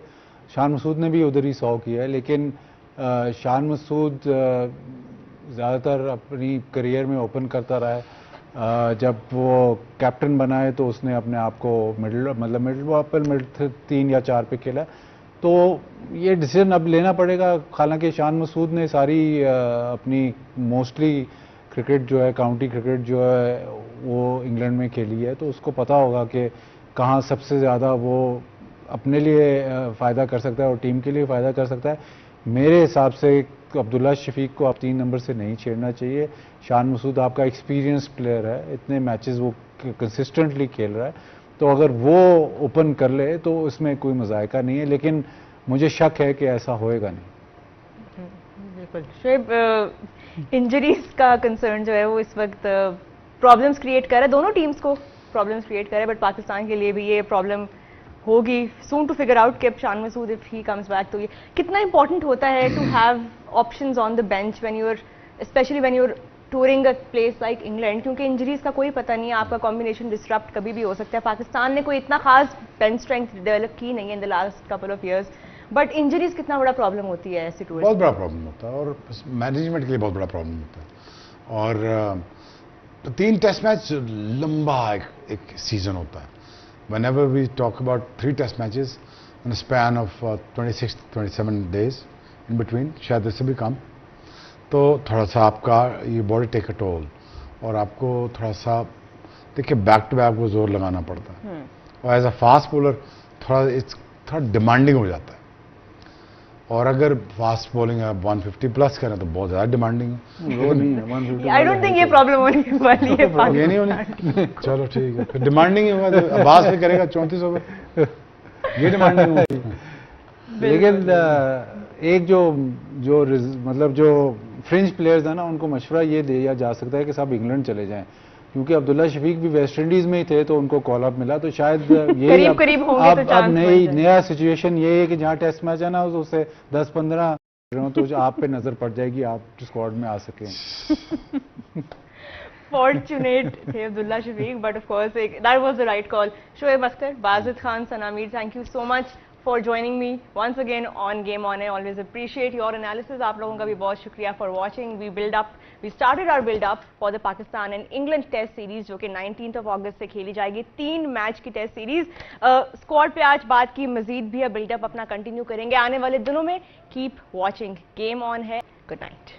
शान मसूद ने भी उधर ही 100 किया है, लेकिन शान मसूद ज़्यादातर अपनी करियर में ओपन करता रहा है। जब वो कैप्टन बनाए तो उसने अपने आप को मिडिल पर मिडिल 3 या 4 पे खेला। तो ये डिसीजन अब लेना पड़ेगा। हालांकि शान मसूद ने सारी अपनी मोस्टली क्रिकेट जो है, काउंटी क्रिकेट जो है वो इंग्लैंड में खेली है, तो उसको पता होगा कि कहाँ सबसे ज़्यादा वो अपने लिए फ़ायदा कर सकता है और टीम के लिए फ़ायदा कर सकता है। मेरे हिसाब से अब्दुल्ला शफीक को आप 3 नंबर से नहीं छेड़ना चाहिए। शान मसूद आपका एक्सपीरियंस प्लेयर है, इतने मैचेस वो कंसिस्टेंटली खेल रहा है, तो अगर वो ओपन कर ले तो इसमें कोई मजायका नहीं है, लेकिन मुझे शक है कि ऐसा होएगा नहीं। बिल्कुल शुएब, इंजरीज का कंसर्न जो है वो इस वक्त प्रॉब्लम्स क्रिएट कर रहा है, दोनों टीम्स को प्रॉब्लम्स क्रिएट कर रहा है, बट पाकिस्तान के लिए भी ये प्रॉब्लम होगी सून टू फिगर आउट कि अब Shan Masood if he comes back, तो ये कितना इंपॉर्टेंट होता है to have options on the bench when you are, especially when you are touring a place like England, क्योंकि इंजरीज का कोई पता नहीं है, आपका कॉम्बिनेशन डिस्टरप्ट कभी भी हो सकता है। पाकिस्तान ने कोई इतना खास बेंच स्ट्रेंथ डेवलप की नहीं है in the last couple of years, but injuries कितना बड़ा प्रॉब्लम होती है ऐसी टूर? बहुत बड़ा प्रॉब्लम होता है और मैनेजमेंट के लिए बहुत बड़ा प्रॉब्लम होता है। और 3 टेस्ट मैच लंबा एक सीजन होता है। Whenever we talk about 3 test matches in a span of 26-27 days in between, शायद इससे भी कम, तो थोड़ा सा आपका ये बॉडी टेक अ टोल और आपको थोड़ा सा देखिए बैक टू बैक वो जोर लगाना पड़ता है। और एज अ फास्ट बॉलर थोड़ा डिमांडिंग हो जाता है, और अगर फास्ट बॉलिंग आप 150 प्लस करें तो बहुत ज़्यादा डिमांडिंग है। वो नहीं है 150। आई डोंट थिंक ये प्रॉब्लम होने वाली है। ये नहीं होनी। चलो ठीक है, फिर डिमांडिंग ही होगा तो अब्बास भी करेगा 34 ओवर, ये डिमांडिंग होगी। लेकिन एक जो मतलब जो फ्रिंज प्लेयर्स है ना, उनको मशवरा ये दिया जा सकता है कि सब इंग्लैंड चले जाएं, क्योंकि अब्दुल्ला शफीक भी वेस्ट इंडीज में ही थे तो उनको कॉल अप मिला, तो शायद ये करीब होंगे तो चांस नया सिचुएशन ये है कि जहाँ टेस्ट मैच है ना उससे 10-15 तो आप पे नजर पड़ जाएगी, आप स्क्वाड में आ सकें। Fortunate थे Abdullah Shafiq, but of course that was the right call. Shoaib Akhtar, Bazid Khan, Sanamir, thank you so much for joining me once again on Game On. I always appreciate your analysis. आप लोगों का भी बहुत शुक्रिया for watching. We started our build up for the Pakistan and England Test Series जो कि 19th of August से खेली जाएगी, 3 मैच की टेस्ट सीरीज। स्क्वाड पे आज बात की, मजीद भी बिल्डअप अपना कंटिन्यू करेंगे आने वाले दिनों में। कीप वॉचिंग, गेम ऑन है। Good night.